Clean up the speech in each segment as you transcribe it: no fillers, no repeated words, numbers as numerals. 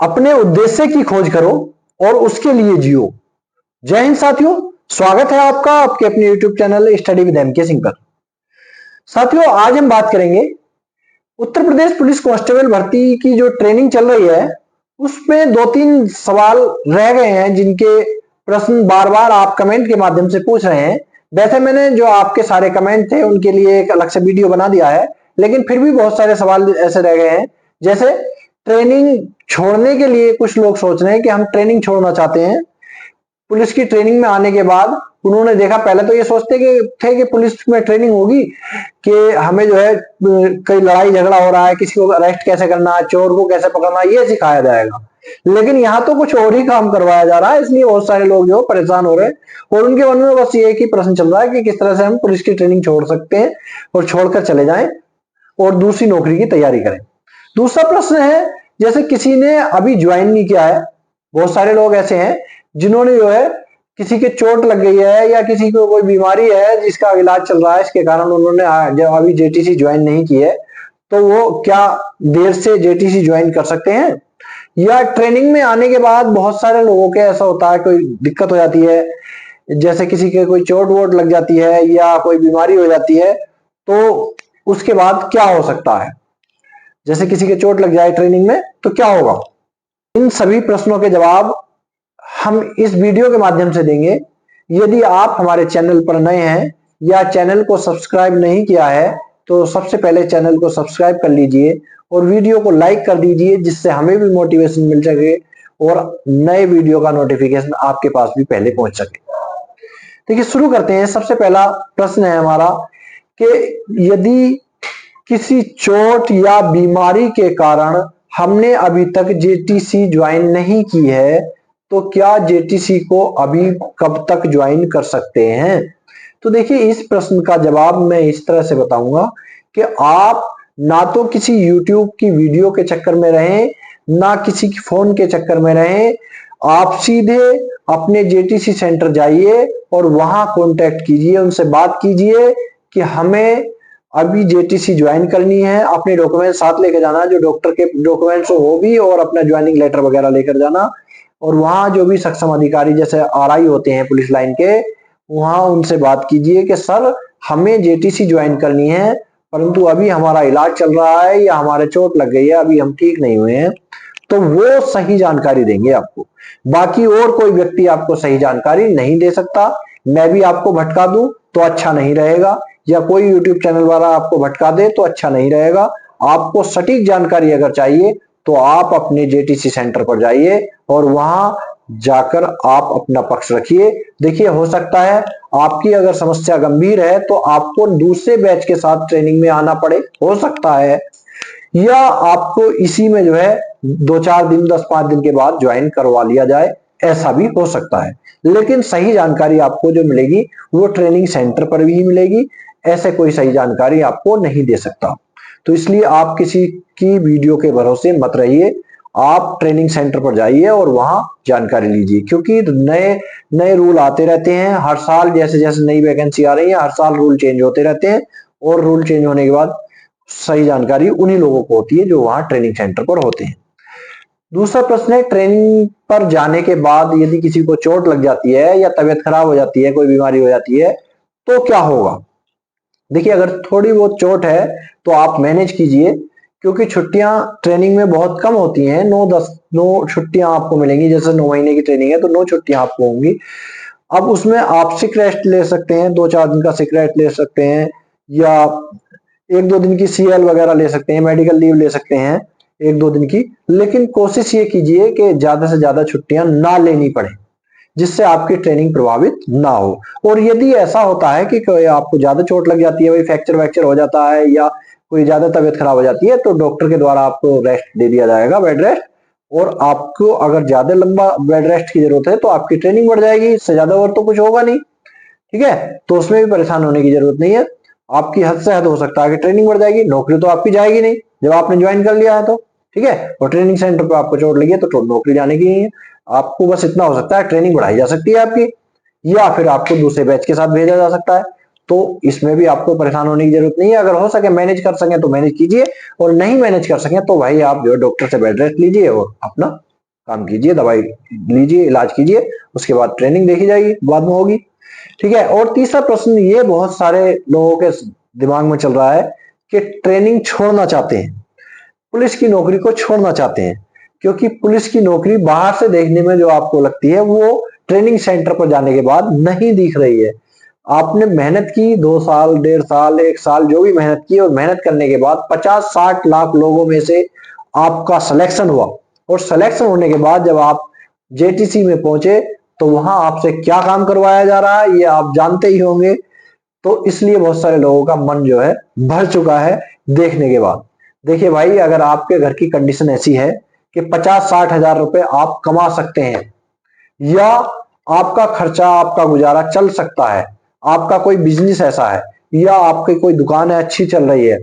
अपने उद्देश्य की खोज करो और उसके लिए जियो। जय हिंद साथियों, स्वागत है आपका आपके अपने YouTube channel study with M K Singh पर। साथियों, आज हम बात करेंगे उत्तर प्रदेश पुलिस कांस्टेबल भर्ती की जो ट्रेनिंग चल रही है उसमें 2-3 सवाल रह गए हैं जिनके प्रश्न बार बार आप कमेंट के माध्यम से पूछ रहे हैं। वैसे मैंने जो आपके सारे कमेंट थे उनके लिए एक अलग से वीडियो बना दिया है, लेकिन फिर भी बहुत सारे सवाल ऐसे रह गए हैं। जैसे ट्रेनिंग छोड़ने के लिए कुछ लोग सोच रहे हैं कि हम ट्रेनिंग छोड़ना चाहते हैं। पुलिस की ट्रेनिंग में आने के बाद उन्होंने देखा, पहले तो ये सोचते थे कि पुलिस में ट्रेनिंग होगी कि हमें जो है कई लड़ाई झगड़ा हो रहा है, किसी को अरेस्ट कैसे करना है, चोर को कैसे पकड़ना है, ये सिखाया जाएगा। लेकिन यहाँ तो कुछ और ही काम करवाया जा रहा है, इसलिए बहुत सारे लोग जो परेशान हो रहे हैं और उनके मन में बस ये एक ही प्रश्न चल रहा है कि किस तरह से हम पुलिस की ट्रेनिंग छोड़ सकते हैं और छोड़कर चले जाएं और दूसरी नौकरी की तैयारी करें। दूसरा प्रश्न है, जैसे किसी ने अभी ज्वाइन नहीं किया है, बहुत सारे लोग ऐसे हैं जिन्होंने जो है किसी के चोट लग गई है या किसी को कोई बीमारी है जिसका इलाज चल रहा है, इसके कारण उन्होंने अभी जेटीसी ज्वाइन नहीं की है, तो वो क्या देर से जेटीसी ज्वाइन कर सकते हैं? या ट्रेनिंग में आने के बाद बहुत सारे लोगों के ऐसा होता है, कोई दिक्कत हो जाती है, जैसे किसी के कोई चोट वोट लग जाती है या कोई बीमारी हो जाती है, तो उसके बाद क्या हो सकता है? जैसे किसी के चोट लग जाए ट्रेनिंग में तो क्या होगा? इन सभी प्रश्नों के जवाब हम इस वीडियो के माध्यम से देंगे। यदि आप हमारे चैनल पर नए हैं या चैनल को सब्सक्राइब नहीं किया है तो सबसे पहले चैनल को सब्सक्राइब कर लीजिए और वीडियो को लाइक कर दीजिए, जिससे हमें भी मोटिवेशन मिल सके और नए वीडियो का नोटिफिकेशन आपके पास भी पहले पहुंच सके। देखिए, शुरू करते हैं। सबसे पहला प्रश्न है हमारा कि यदि किसी चोट या बीमारी के कारण हमने अभी तक जेटीसी ज्वाइन नहीं की है तो क्या जेटीसी को अभी कब तक ज्वाइन कर सकते हैं? तो देखिए, इस प्रश्न का जवाब मैं इस तरह से बताऊंगा कि आप ना तो किसी YouTube की वीडियो के चक्कर में रहें, ना किसी की फोन के चक्कर में रहें। आप सीधे अपने जेटीसी सेंटर जाइए और वहां कांटेक्ट कीजिए, उनसे बात कीजिए कि हमें अभी जेटीसी ज्वाइन करनी है। अपने डॉक्यूमेंट साथ लेकर जाना, जो डॉक्टर के डॉक्यूमेंट्स हो वो भी, और अपना ज्वाइनिंग लेटर वगैरह लेकर जाना। और वहां जो भी सक्षम अधिकारी जैसे आरआई होते हैं पुलिस लाइन के, वहां उनसे बात कीजिए कि सर हमें जेटीसी ज्वाइन करनी है, परंतु अभी हमारा इलाज चल रहा है या हमारे चोट लग गई है, अभी हम ठीक नहीं हुए हैं। तो वो सही जानकारी देंगे आपको। बाकी और कोई व्यक्ति आपको सही जानकारी नहीं दे सकता। मैं भी आपको भटका दूं तो अच्छा नहीं रहेगा, या कोई YouTube चैनल वाला आपको भटका दे तो अच्छा नहीं रहेगा। आपको सटीक जानकारी अगर चाहिए तो आप अपने जेटीसी सेंटर पर जाइए और वहां जाकर आप अपना पक्ष रखिए। देखिए, हो सकता है आपकी अगर समस्या गंभीर है तो आपको दूसरे बैच के साथ ट्रेनिंग में आना पड़े, हो सकता है, या आपको इसी में जो है 2-4 दिन 10-5 दिन के बाद ज्वाइन करवा लिया जाए, ऐसा भी हो सकता है। लेकिन सही जानकारी आपको जो मिलेगी वो ट्रेनिंग सेंटर पर भी मिलेगी, ऐसे कोई सही जानकारी आपको नहीं दे सकता। तो इसलिए आप किसी की वीडियो के भरोसे मत रहिए, आप ट्रेनिंग सेंटर पर जाइए और वहां जानकारी लीजिए, क्योंकि नए नए रूल आते रहते हैं हर साल। जैसे जैसे नई वैकेंसी आ रही है हर साल रूल चेंज होते रहते हैं, और रूल चेंज होने के बाद सही जानकारी उन्हीं लोगों को होती है जो वहां ट्रेनिंग सेंटर पर होते हैं। दूसरा प्रश्न है, ट्रेनिंग पर जाने के बाद यदि किसी को चोट लग जाती है या तबीयत खराब हो जाती है, कोई बीमारी हो जाती है, तो क्या होगा? देखिए, अगर थोड़ी बहुत चोट है तो आप मैनेज कीजिए, क्योंकि छुट्टियां ट्रेनिंग में बहुत कम होती हैं। 9 छुट्टियां आपको मिलेंगी। जैसे 9 महीने की ट्रेनिंग है तो 9 छुट्टियां आपको होंगी। अब उसमें आप सिक रेस्ट ले सकते हैं, 2-4 दिन का सिक रेस्ट ले सकते हैं, या 1-2 दिन की सीएल वगैरह ले सकते हैं, मेडिकल लीव ले सकते हैं 1-2 दिन की। लेकिन कोशिश ये कीजिए कि ज्यादा से ज्यादा छुट्टियां ना लेनी पड़े, जिससे आपकी ट्रेनिंग प्रभावित ना हो। और यदि ऐसा होता है कि आपको ज्यादा चोट लग जाती है, वही फ्रैक्चर वैक्चर हो जाता है या कोई ज्यादा तबीयत खराब हो जाती है, तो डॉक्टर के द्वारा आपको रेस्ट दे दिया जाएगा, बेड रेस्ट। और आपको अगर ज्यादा लंबा बेड रेस्ट की जरूरत है तो आपकी ट्रेनिंग बढ़ जाएगी, इससे ज्यादा और तो कुछ होगा नहीं, ठीक है? तो उसमें भी परेशान होने की जरूरत नहीं है। आपकी हद से हद हो सकता है कि ट्रेनिंग बढ़ जाएगी, नौकरी तो आपकी जाएगी नहीं जब आपने ज्वाइन कर लिया है तो, ठीक है? और ट्रेनिंग सेंटर पर आपको चोट लगी है तो नौकरी जाने की नहीं है। आपको बस इतना हो सकता है, ट्रेनिंग बढ़ाई जा सकती है आपकी, या फिर आपको दूसरे बैच के साथ भेजा जा सकता है। तो इसमें भी आपको परेशान होने की जरूरत नहीं है। अगर हो सके मैनेज कर सके तो मैनेज कीजिए, और नहीं मैनेज कर सके तो भाई आप जो डॉक्टर से बेड रेस्ट लीजिए और अपना काम कीजिए, दवाई लीजिए, इलाज कीजिए, उसके बाद ट्रेनिंग देखी जाएगी, बाद में होगी। ठीक है। और तीसरा प्रश्न ये बहुत सारे लोगों के दिमाग में चल रहा है कि ट्रेनिंग छोड़ना चाहते हैं, पुलिस की नौकरी को छोड़ना चाहते हैं, क्योंकि पुलिस की नौकरी बाहर से देखने में जो आपको लगती है वो ट्रेनिंग सेंटर पर जाने के बाद नहीं दिख रही है। आपने मेहनत की 2 साल, 1.5 साल, 1 साल, जो भी मेहनत की, और मेहनत करने के बाद 50-60 लाख लोगों में से आपका सिलेक्शन हुआ, और सिलेक्शन होने के बाद जब आप जेटीसी में पहुंचे तो वहां आपसे क्या काम करवाया जा रहा है ये आप जानते ही होंगे। तो इसलिए बहुत सारे लोगों का मन जो है भर चुका है देखने के बाद। देखिए भाई, अगर आपके घर की कंडीशन ऐसी है कि 50-60 हजार रुपए आप कमा सकते हैं, या आपका खर्चा, आपका गुजारा चल सकता है, आपका कोई बिजनेस ऐसा है, या आपकी कोई दुकान है अच्छी चल रही है,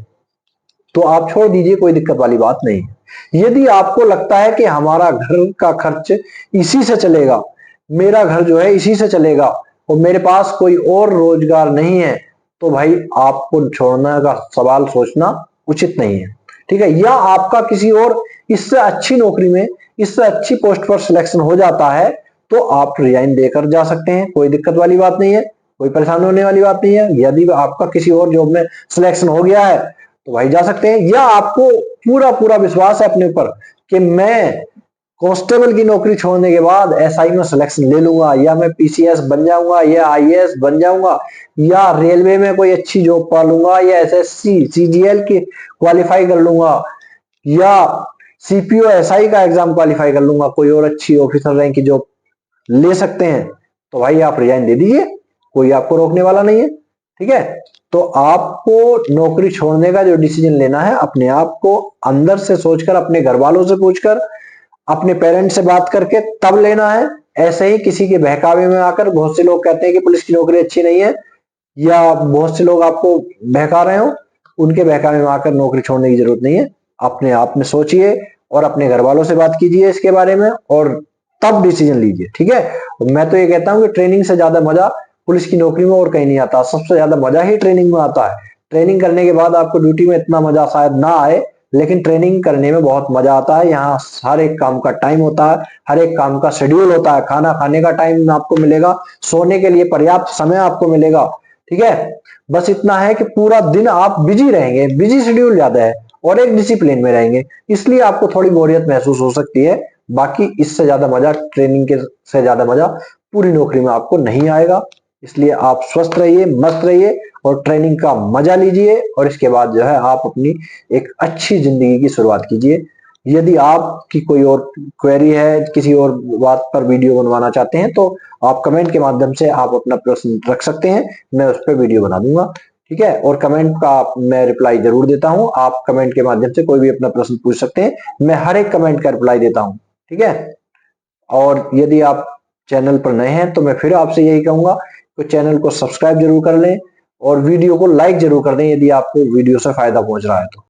तो आप छोड़ दीजिए, कोई दिक्कत वाली बात नहीं है। यदि आपको लगता है कि हमारा घर का खर्च इसी से चलेगा, मेरा घर जो है इसी से चलेगा, और मेरे पास कोई और रोजगार नहीं है, तो भाई आपको छोड़ने का सवाल सोचना उचित नहीं है। ठीक है। या आपका किसी और इससे अच्छी नौकरी में, इससे अच्छी पोस्ट पर सिलेक्शन हो जाता है, तो आप रिजाइन देकर जा सकते हैं, कोई दिक्कत वाली बात नहीं है, कोई परेशान होने वाली बात नहीं है। यदि आपका किसी और जॉब में सिलेक्शन हो गया है तो भाई जा सकते हैं। या आपको पूरा पूरा विश्वास है अपने ऊपर कि मैं कांस्टेबल की नौकरी छोड़ने के बाद एसआई में सिलेक्शन ले लूंगा, या मैं पीसीएस बन जाऊंगा, या आईएएस बन जाऊंगा, या रेलवे में कोई अच्छी जॉब पा लूंगा, या एसएससी सीजीएल की क्वालिफाई कर लूंगा, या सीपीओ एसआई का एग्जाम क्वालिफाई कर लूंगा, कोई और अच्छी ऑफिसर रैंक की जॉब ले सकते हैं, तो भाई आप रिजाइन दे दीजिए, कोई आपको रोकने वाला नहीं है। ठीक है। तो आपको नौकरी छोड़ने का जो डिसीजन लेना है, अपने आप को अंदर से सोचकर, अपने घर वालों से पूछकर, अपने पेरेंट्स से बात करके तब लेना है। ऐसे ही किसी के बहकावे में आकर, बहुत से लोग कहते हैं कि पुलिस की नौकरी अच्छी नहीं है, या बहुत से लोग आपको बहका रहे हो, उनके बहकावे में आकर नौकरी छोड़ने की जरूरत नहीं है। अपने आप में सोचिए और अपने घर वालों से बात कीजिए इसके बारे में, और तब डिसीजन लीजिए। ठीक है। मैं तो ये कहता हूं कि ट्रेनिंग से ज्यादा मजा पुलिस की नौकरी में और कहीं नहीं आता, सबसे ज्यादा मजा ही ट्रेनिंग में आता है। ट्रेनिंग करने के बाद आपको ड्यूटी में इतना मजा शायद ना आए, लेकिन ट्रेनिंग करने में बहुत मजा आता है। यहाँ हर एक काम का टाइम होता है, हर एक काम का शेड्यूल होता है, खाना खाने का टाइम आपको मिलेगा, सोने के लिए पर्याप्त समय आपको मिलेगा। ठीक है। बस इतना है कि पूरा दिन आप बिजी रहेंगे, बिजी शेड्यूल ज्यादा है, और एक डिसिप्लिन में रहेंगे, इसलिए आपको थोड़ी बोरियत महसूस हो सकती है। बाकी इससे ज्यादा मजा, ट्रेनिंग के से ज्यादा मजा पूरी नौकरी में आपको नहीं आएगा। इसलिए आप स्वस्थ रहिए, मस्त रहिए, और ट्रेनिंग का मजा लीजिए, और इसके बाद जो है आप अपनी एक अच्छी जिंदगी की शुरुआत कीजिए। यदि आपकी कोई और क्वेरी है, किसी और बात पर वीडियो बनवाना चाहते हैं, तो आप कमेंट के माध्यम से आप अपना प्रश्न रख सकते हैं, मैं उस पर वीडियो बना दूंगा। ठीक है। और कमेंट का मैं रिप्लाई जरूर देता हूं, आप कमेंट के माध्यम से कोई भी अपना प्रश्न पूछ सकते हैं, मैं हर एक कमेंट का रिप्लाई देता हूं। ठीक है। और यदि आप चैनल पर नए हैं तो मैं फिर आपसे यही कहूंगा कि चैनल को सब्सक्राइब जरूर कर लें, और वीडियो को लाइक जरूर कर दें यदि आपको वीडियो से फायदा पहुंच रहा है तो।